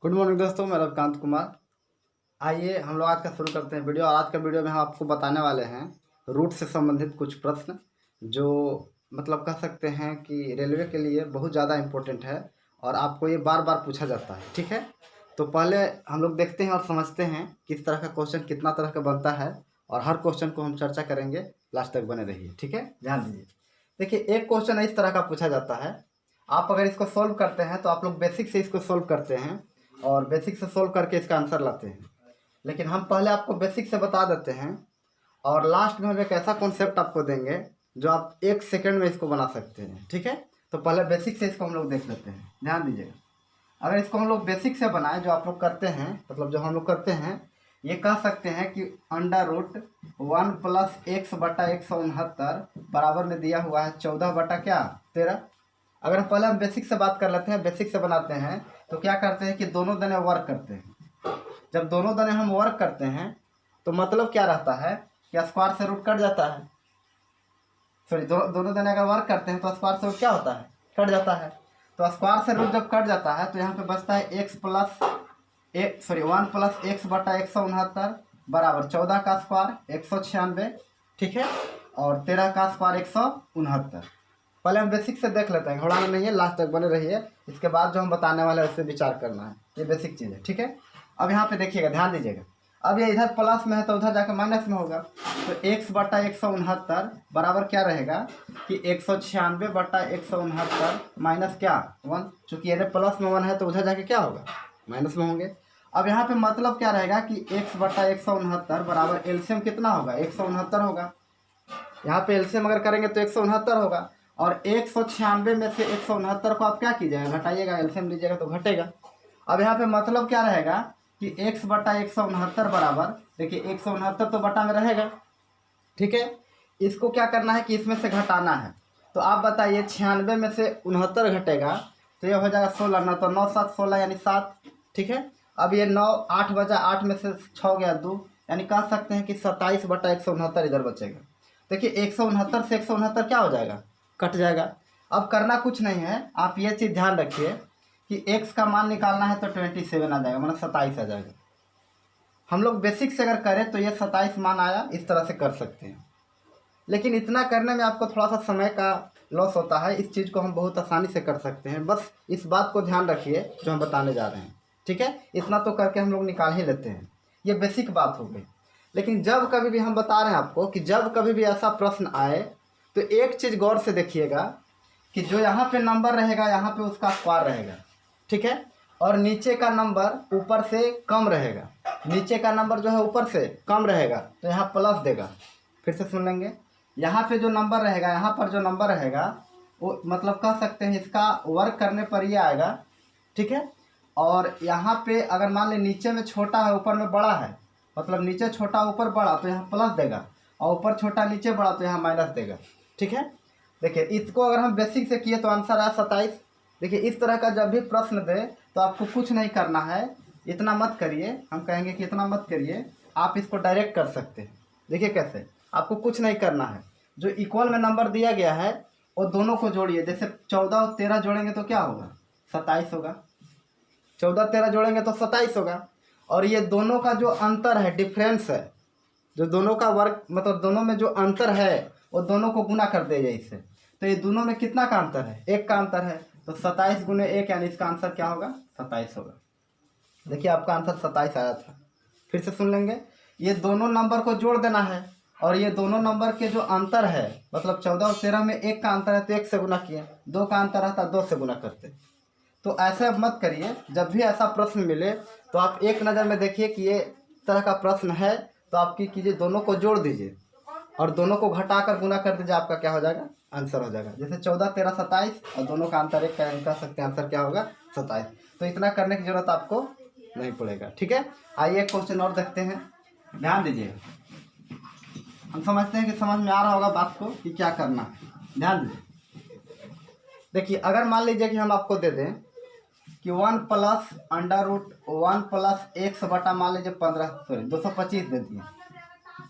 Good morning दोस्तों, मैं रविकांत कुमार। आइए हम लोग आज का शुरू करते हैं वीडियो। और आज का वीडियो में हम आपको बताने वाले हैं रूट से संबंधित कुछ प्रश्न जो मतलब कह सकते हैं कि रेलवे के लिए बहुत ज़्यादा इम्पोर्टेंट है और आपको ये बार बार पूछा जाता है। ठीक है, तो पहले हम लोग देखते हैं और समझते हैं किस तरह का क्वेश्चन कितना तरह का बनता है और हर क्वेश्चन को हम चर्चा करेंगे। लास्ट तक बने रहिए। ठीक है, ध्यान दीजिए। देखिए, एक क्वेश्चन इस तरह का पूछा जाता है। आप अगर इसको सोल्व करते हैं तो आप लोग बेसिक से इसको सोल्व करते हैं और बेसिक से सोल्व करके इसका आंसर लाते हैं। लेकिन हम पहले आपको बेसिक से बता देते हैं और लास्ट में हम एक ऐसा कॉन्सेप्ट आपको देंगे जो आप 1 सेकंड में इसको बना सकते हैं। ठीक है, तो पहले बेसिक से इसको हम लोग देख लेते हैं। ध्यान दीजिएगा, अगर इसको हम लोग बेसिक से बनाएं जो आप लोग करते हैं, मतलब जो हम लोग करते हैं, ये कह सकते हैं कि √1 + x/169 बराबर में दिया हुआ है 14/13। अगर पहले हम बेसिक से बात कर लेते हैं, बेसिक से बनाते हैं, तो क्या करते हैं कि दोनों दने वर्क करते हैं। जब दोनों दने हम वर्क करते हैं तो मतलब क्या रहता है कि स्क्वायर से रूट कट जाता है। सॉरी, दोनों दने अगर वर्क करते हैं तो स्क्वायर से रूट क्या होता है, कट जाता है। तो स्क्वायर से रूट जब कट जाता है तो यहाँ पे बचता है 1 + x/169 बराबर 14 का स्क्वायर 196। ठीक है, और 13 का स्क्वायर 169। पहले हम बेसिक से देख लेते हैं, घबराना नहीं है, लास्ट तक बने रहिए। इसके बाद जो हम बताने वाले हैं उस पर विचार करना है। ये बेसिक चीज़ है। ठीक है, अब यहाँ पे देखिएगा, ध्यान दीजिएगा। अब ये इधर प्लस में है तो उधर जाकर माइनस में होगा। तो x/169 बराबर क्या रहेगा कि 196/169 माइनस क्या 1। चूँकि ये प्लस में 1 है तो उधर जाके क्या होगा, माइनस में होंगे। अब यहाँ पे मतलब क्या रहेगा कि x/169 बराबर एलसीएम कितना होगा, 169 होगा। यहाँ पे एलसीएम अगर करेंगे तो 169 होगा। और 196 में से 169 को आप क्या कीजिएगा, घटाइएगा, एलसीएम लीजिएगा तो घटेगा। अब यहाँ पे मतलब क्या रहेगा कि x/169 बराबर, देखिए 169 तो बटा में रहेगा। ठीक है, इसको क्या करना है कि इसमें से घटाना है। तो आप बताइए, 96 में से 69 घटेगा तो ये हो जाएगा 16, ना तो 9 7 16 यानी 7। ठीक है, अब ये 9 8 बचा, 8 में से 6 गया 2, यानी कह सकते हैं कि 27/169 इधर बचेगा। देखिए 169 से 169 क्या हो जाएगा, कट जाएगा। अब करना कुछ नहीं है, आप ये चीज़ ध्यान रखिए कि x का मान निकालना है तो 27 आ जाएगा, मतलब 27 आ जाएगा। हम लोग बेसिक से अगर करें तो ये 27 मान आया, इस तरह से कर सकते हैं। लेकिन इतना करने में आपको थोड़ा सा समय का लॉस होता है। इस चीज़ को हम बहुत आसानी से कर सकते हैं, बस इस बात को ध्यान रखिए जो हम बताने जा रहे हैं। ठीक है, इतना तो करके हम लोग निकाल ही लेते हैं, ये बेसिक बात हो गई। लेकिन जब कभी भी हम बता रहे हैं आपको कि जब कभी भी ऐसा प्रश्न आए तो एक चीज़ गौर से देखिएगा कि जो यहाँ पे नंबर रहेगा यहाँ पे उसका स्क्वायर रहेगा। ठीक है, और नीचे का नंबर ऊपर से कम रहेगा। नीचे का नंबर जो है ऊपर से कम रहेगा तो यहाँ प्लस देगा। फिर से सुन लेंगे, यहाँ पे जो नंबर रहेगा, यहाँ पर जो नंबर रहेगा वो मतलब कह सकते हैं इसका वर्क करने पर ये आएगा। ठीक है, और यहाँ पे अगर मान लें नीचे में छोटा है ऊपर में बड़ा है, मतलब नीचे छोटा ऊपर बड़ा तो यहाँ प्लस देगा, और ऊपर छोटा नीचे बड़ा तो यहाँ माइनस देगा। ठीक है, देखिए इसको अगर हम बेसिक से किए तो आंसर आया 27। देखिए इस तरह का जब भी प्रश्न दे तो आपको कुछ नहीं करना है, इतना मत करिए, हम कहेंगे कि इतना मत करिए, आप इसको डायरेक्ट कर सकते हैं। देखिए कैसे, आपको कुछ नहीं करना है, जो इक्वल में नंबर दिया गया है वो दोनों को जोड़िए। जैसे 14 और 13 जोड़ेंगे तो क्या होगा, 27 होगा। 14 13 जोड़ेंगे तो 27 होगा। और ये दोनों का जो अंतर है, डिफरेंस है, जो दोनों का वर्क मतलब दोनों में जो अंतर है वो दोनों को गुना कर देगा इससे। तो ये दोनों में कितना का अंतर है, 1 का अंतर है। तो 27 × 1 यानी इसका आंसर क्या होगा, 27 होगा। देखिए आपका आंसर 27 आया था। फिर से सुन लेंगे, ये दोनों नंबर को जोड़ देना है और ये दोनों नंबर के जो अंतर है, मतलब 14 और 13 में 1 का अंतर है तो 1 से गुना किए, 2 का अंतर रहता 2 से गुना करते। तो ऐसे अब मत करिए, जब भी ऐसा प्रश्न मिले तो आप एक नज़र में देखिए कि ये तरह का प्रश्न है तो आप की कीजिए, दोनों को जोड़ दीजिए और दोनों को घटाकर गुना कर दीजिए, आपका क्या हो जाएगा, आंसर हो जाएगा। जैसे 14 13 27 और दोनों का अंतर 1 कह सकते हैं, आंसर क्या होगा, 27। तो इतना करने की जरूरत आपको नहीं पड़ेगा। ठीक है, आइए एक क्वेश्चन और देखते हैं, ध्यान दीजिए। हम समझते हैं कि समझ में आ रहा होगा बात को कि क्या करना है। ध्यान दीजिए, देखिए अगर मान लीजिए कि हम आपको दे दें कि 1 + √1 + x बटा मान लीजिए 225 दे दिए।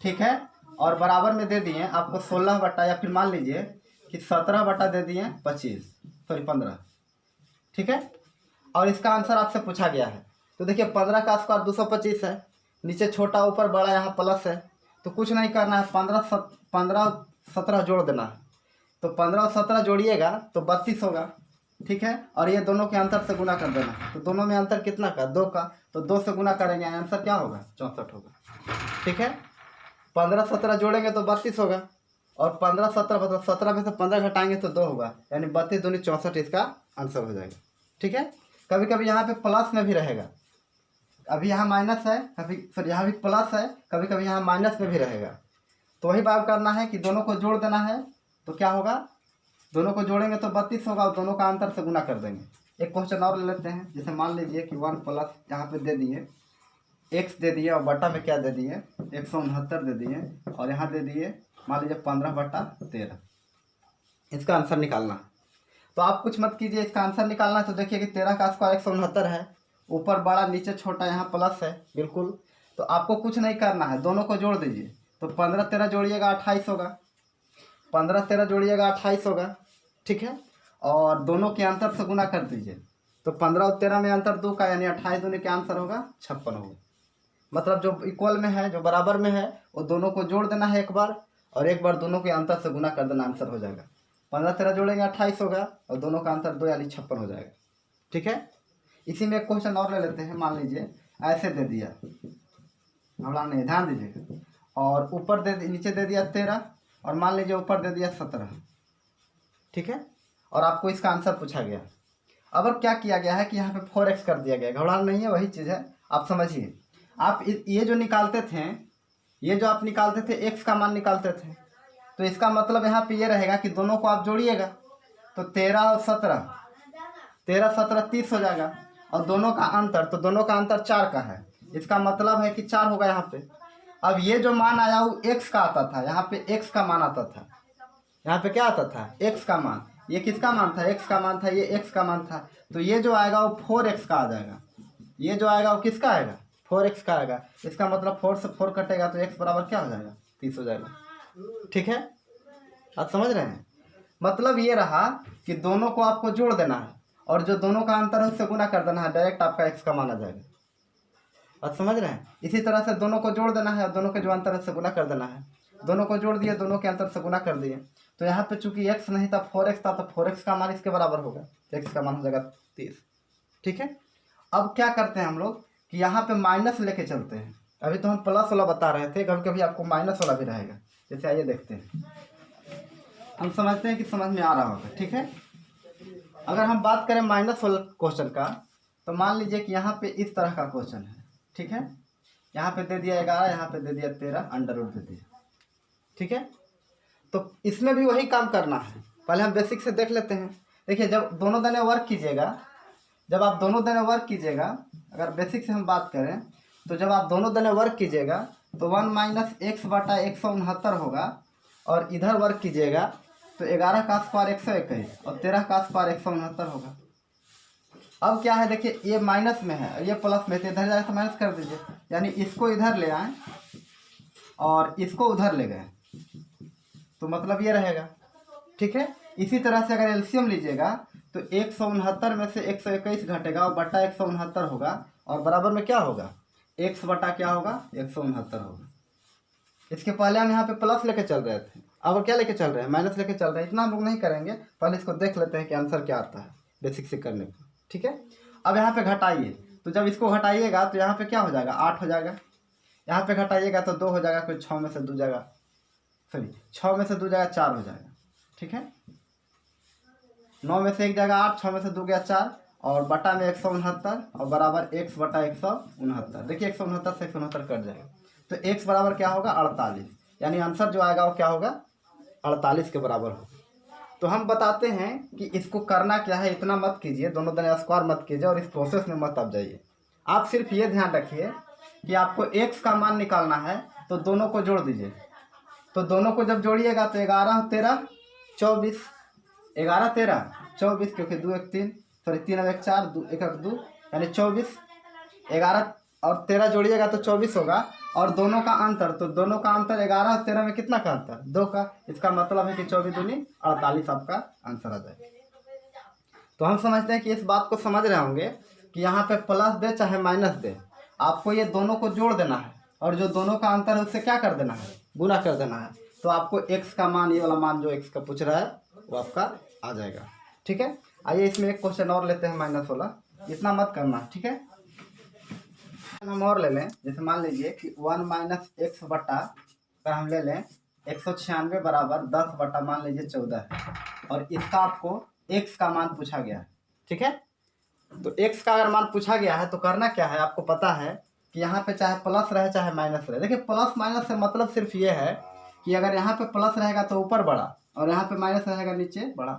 ठीक है, और बराबर में दे दिए आपको 16 बटा, या फिर मान लीजिए कि 17 बटा दे दिए 15। ठीक है, और इसका आंसर आपसे पूछा गया है तो देखिए 15 का स्क्वायर 225 है, नीचे छोटा ऊपर बड़ा यहाँ प्लस है, तो कुछ नहीं करना है, 15 17 जोड़ देना है। तो 15 और 17 जोड़िएगा तो 32 होगा, ठीक है। और ये दोनों के अंतर से गुना कर देना, तो दोनों में अंतर कितना का, 2 का, तो 2 से गुना करेंगे, आंसर क्या होगा, 64 होगा, ठीक है। 15 17 जोड़ेंगे तो 32 होगा, और 15 17 मतलब 17 में से 15 घटाएंगे तो 2 होगा, यानी 32 दूनी 64 इसका आंसर हो जाएगा, ठीक है। कभी कभी यहाँ पे प्लस में भी रहेगा, अभी यहाँ माइनस है, कभी फिर यहाँ भी प्लस है, कभी कभी यहाँ माइनस में भी रहेगा, तो वही बात करना है कि दोनों को जोड़ देना है, तो क्या होगा, दोनों को जोड़ेंगे तो 32 होगा, और दोनों का अंतर से गुना कर देंगे। एक क्वेश्चन और ले लेते हैं, जैसे मान लीजिए कि 1 प्लस यहाँ पे दे दिए x दे दिए, और बटा में क्या दे दिए 169 दे दिए, और यहाँ दे दिए मान लीजिए 15/13, इसका आंसर निकालना। तो आप कुछ मत कीजिए, इसका आंसर निकालना है तो देखिए कि 13 का स्क्वायर 169 है, ऊपर बड़ा नीचे छोटा, यहाँ प्लस है बिल्कुल, तो आपको कुछ नहीं करना है, दोनों को जोड़ दीजिए, तो 15 13 जोड़िएगा 28 होगा, 15 13 जोड़िएगा 28 होगा, ठीक है। और दोनों के अंतर से गुना कर दीजिए, तो 15 और 13 में अंतर 2 का, यानी 28 दूनी के आंसर होगा 56 होगा। मतलब जो इक्वल में है, जो बराबर में है, वो दोनों को जोड़ देना है एक बार, और एक बार दोनों के अंतर से गुना कर देना, आंसर हो जाएगा। 15 13 जोड़ेंगे 28 होगा, और दोनों का अंतर 2 यानी 56 हो जाएगा, ठीक है। इसी में एक क्वेश्चन और ले लेते हैं, मान लीजिए ऐसे दे दिया, घबरा नहीं, ध्यान दीजिएगा, और ऊपर नीचे दे दिया 13, और मान लीजिए ऊपर दे दिया 17, ठीक है, और आपको इसका आंसर पूछा गया। अब क्या किया गया है कि यहाँ पे 4x कर दिया गया, घबराना नहीं है, वही चीज़ है, आप समझिए। आप ये जो निकालते थे, ये जो आप निकालते थे x का मान निकालते थे, तो इसका मतलब यहाँ पे ये रहेगा कि दोनों को आप जोड़िएगा, तो 13 और 17, 13 17 30 हो जाएगा, और दोनों का अंतर, तो दोनों का अंतर 4 का है, इसका मतलब है कि 4 होगा यहाँ पे। अब ये जो मान आया वो x का आता था, यहाँ पे x का मान आता था, यहाँ पे क्या आता था, x का मान, ये किसका मान था, x का मान था, ये x का मान था, तो ये जो आएगा वो 4x का आ जाएगा, ये जो आएगा वो किसका आएगा, 4x का आएगा। इसका मतलब 4 से 4 कटेगा तो x बराबर क्या हो जाएगा, 30 हो जाएगा, ठीक है। आप समझ रहे हैं, मतलब ये रहा कि दोनों को आपको जोड़ देना है, और जो दोनों का अंतर है उससे गुना कर देना है, डायरेक्ट आपका x का मान आ जाएगा। आप समझ रहे हैं, इसी तरह से दोनों को जोड़ देना है, और दोनों के जो अंतर है उससे गुना कर देना है। दोनों को जोड़ दिए, दोनों के अंतर से गुना कर दिए, तो यहाँ पे चूंकि x नहीं था 4x था, तो 4x का मान इसके बराबर होगा, x का मान हो जाएगा 30, ठीक है। अब क्या करते हैं हम लोग कि यहाँ पे माइनस लेके चलते हैं, अभी तो हम प्लस वाला बता रहे थे, कभी कभी आपको माइनस वाला भी रहेगा, जैसे आइए देखते हैं, हम समझते हैं कि समझ में आ रहा होगा, ठीक है। अगर हम बात करें माइनस वाला क्वेश्चन का, तो मान लीजिए कि यहाँ पे इस तरह का क्वेश्चन है, ठीक है, यहाँ पे दे दिया 11, यहाँ पे दे दिया 13, अंडर रूट दे दिया, ठीक है। तो इसमें भी वही काम करना है, पहले हम बेसिक से देख लेते हैं। देखिए जब दोनों दने वर्क कीजिएगा, जब आप दोनों दने वर्क कीजिएगा, अगर बेसिक से हम बात करें, तो जब आप दोनों दने वर्क कीजिएगा तो 1 - x बटा 169 होगा, और इधर वर्क कीजिएगा तो 11 का स्क्वायर 121, और 13 का स्क्वायर 169 होगा। अब क्या है, देखिए ये माइनस में है, ये प्लस में, तो इधर जाए तो माइनस कर दीजिए, यानी इसको इधर ले आए और इसको उधर ले गए, तो मतलब ये रहेगा, ठीक है। इसी तरह से अगर एलसीएम लीजिएगा तो 169 में से 121 घटेगा, और बटा 169 होगा, और बराबर में क्या होगा, x बटा क्या होगा, 169 होगा। इसके पहले हम यहाँ पे प्लस लेके चल रहे थे, अब क्या लेके चल रहे हैं, माइनस लेके चल रहे हैं। इतना हम लोग नहीं करेंगे, पहले इसको देख लेते हैं कि आंसर क्या आता है बेसिक से करने को, ठीक है। अब यहाँ पे घटाइए, तो जब इसको घटाइएगा तो यहाँ पे क्या हो जाएगा, 8 हो जाएगा, यहाँ पे घटाइएगा तो 2 हो जाएगा, फिर 6 में से 2 जाएगा, सॉरी 6 में से 2 जाएगा 4 हो जाएगा, ठीक है। 9 में से 1 जाएगा 8, 6 में से 2 गया 4, और बटा में 169, और बराबर x बटा 169। देखिए 169 से 169 कट जाएगा, तो x बराबर क्या होगा, 48, यानी आंसर जो आएगा वो क्या होगा, 48 के बराबर होगा। तो हम बताते हैं कि इसको करना क्या है, इतना मत कीजिए, दोनों दने स्क्वायर मत कीजिए, और इस प्रोसेस में मत आप जाइए। आप सिर्फ ये ध्यान रखिए कि आपको x का मान निकालना है, तो दोनों को जोड़ दीजिए, तो दोनों को जब जोड़िएगा तो 11 13 24, 11 13 24, क्योंकि 2 1 3, सॉरी 3 1 4, 2 1 2, यानी 24, 11 और 13 जोड़िएगा तो 24 होगा, और दोनों का अंतर, तो दोनों का अंतर 11 और 13 में कितना का अंतर, 2 का, इसका मतलब है कि 24 दूनी 48 आपका आंसर आ जाएगा। तो हम समझते हैं कि इस बात को समझ रहे होंगे कि कि यहाँ पे प्लस दे चाहे माइनस दे, आपको ये दोनों को जोड़ देना है और जो दोनों का अंतर है उससे क्या कर देना है, गुना कर देना है। तो आपको x का मान, ये वाला मान जो x का पूछ रहा है वो आपका आ जाएगा। ठीक है, आइए इसमें एक क्वेश्चन और लेते हैं माइनस वाला, इतना मत करना। ठीक है, हम और ले लें, जैसे मान लीजिए कि 1 माइनस एक्स बटा का हम ले लें 196 बराबर 10 बटा मान लीजिए 14 है, और इसका आपको x का मान पूछा गया है। ठीक है, तो x का अगर मान पूछा गया है तो करना क्या है, आपको पता है कि यहाँ पे चाहे प्लस रहे चाहे माइनस रहे। देखिए प्लस माइनस से मतलब सिर्फ ये है कि अगर यहाँ पे प्लस रहेगा तो ऊपर बड़ा, और यहाँ पे माइनस रहेगा नीचे बड़ा।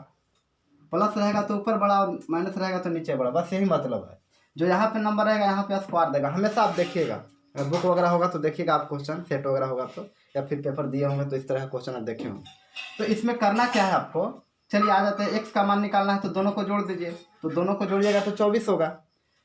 प्लस रहेगा तो ऊपर बड़ा और माइनस रहेगा तो नीचे बड़ा, बस यही मतलब है। जो यहाँ पे नंबर रहेगा यहाँ पे स्क्वायर देगा हमेशा। आप देखिएगा, अगर बुक वगैरह होगा तो देखिएगा, आप क्वेश्चन सेट वगैरह होगा तो, या फिर पेपर दिए होंगे तो इस तरह का क्वेश्चन आप देखे होंगे। तो इसमें करना क्या है आपको, चलिए आ जाते हैं, एक्स का मान निकालना है तो दोनों को जोड़ दीजिए। तो दोनों को जोड़िएगा तो 24 होगा,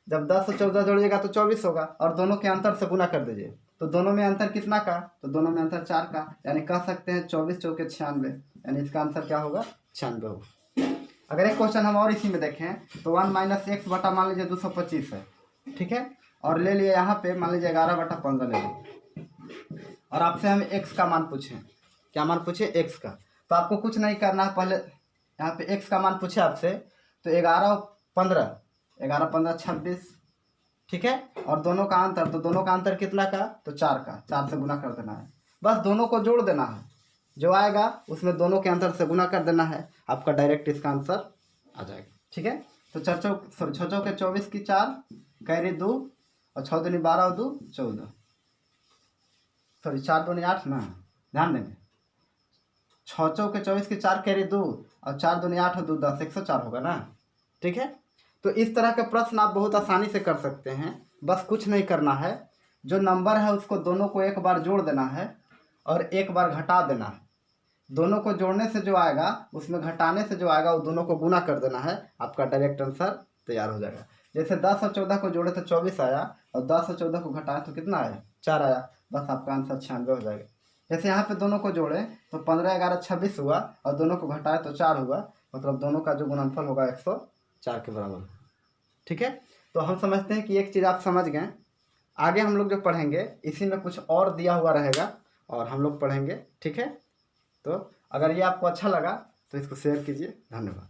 जब 10 और 14 जोड़िएगा तो 24 होगा, और दोनों के अंतर से गुना कर दीजिए। तो दोनों में अंतर कितना का, तो दोनों में अंतर 4 का, यानी कह सकते हैं 24 चौके 96, यानी इसका आंसर क्या होगा, 96 होगा। अगर एक क्वेश्चन हम और इसी में देखें तो 1 माइनस एक्स बटा मान लीजिए 225 है। ठीक है, और ले लिए यहाँ पे मान लीजिए 11 बटा 15 ले लीजिए, और आपसे हम एक्स का मान पूछें, क्या मान पूछे, एक्स का। तो आपको कुछ नहीं करना है, पहले यहाँ पे एक्स का मान पूछे आपसे, तो 11 15 11 15 26। ठीक है, और दोनों का अंतर, तो दोनों का अंतर कितना का, तो 4 का, 4 से गुना कर देना है, बस दोनों को जोड़ देना है, जो आएगा उसमें दोनों के अंतर से गुना कर देना है, आपका डायरेक्ट इसका आंसर आ जाएगा। ठीक है, तो 6 चौके 24 की 4 कैरी 2, और 6 दूनी 12 और 2 14, सॉरी 4 दूनी 8 ना, ध्यान देंगे, 6 चौके 24 की 4 कैरी 2, और 4 दूनी 8 और 2 10, 104 होगा ना। ठीक है, तो इस तरह के प्रश्न आप बहुत आसानी से कर सकते हैं, बस कुछ नहीं करना है, जो नंबर है उसको दोनों को एक बार जोड़ देना है और एक बार घटा देना है। दोनों को जोड़ने से जो आएगा उसमें घटाने से जो आएगा वो दोनों को गुना कर देना है, आपका डायरेक्ट आंसर तैयार हो जाएगा। जैसे 10 और 14 को जोड़े तो 24 आया, और 10 और 14 को घटाए तो कितना आया, 4 आया, बस आपका आंसर 96 हो जाएगा। जैसे यहाँ पे दोनों को जोड़े तो 15 11 26 हुआ, और दोनों को घटाए तो 4 हुआ, मतलब दोनों का जो गुणनफल होगा 104 के बराबर। ठीक है, तो हम समझते हैं कि एक चीज़ आप समझ गए। आगे हम लोग जो पढ़ेंगे इसी में कुछ और दिया हुआ रहेगा और हम लोग पढ़ेंगे। ठीक है, तो अगर ये आपको अच्छा लगा तो इसको शेयर कीजिए। धन्यवाद।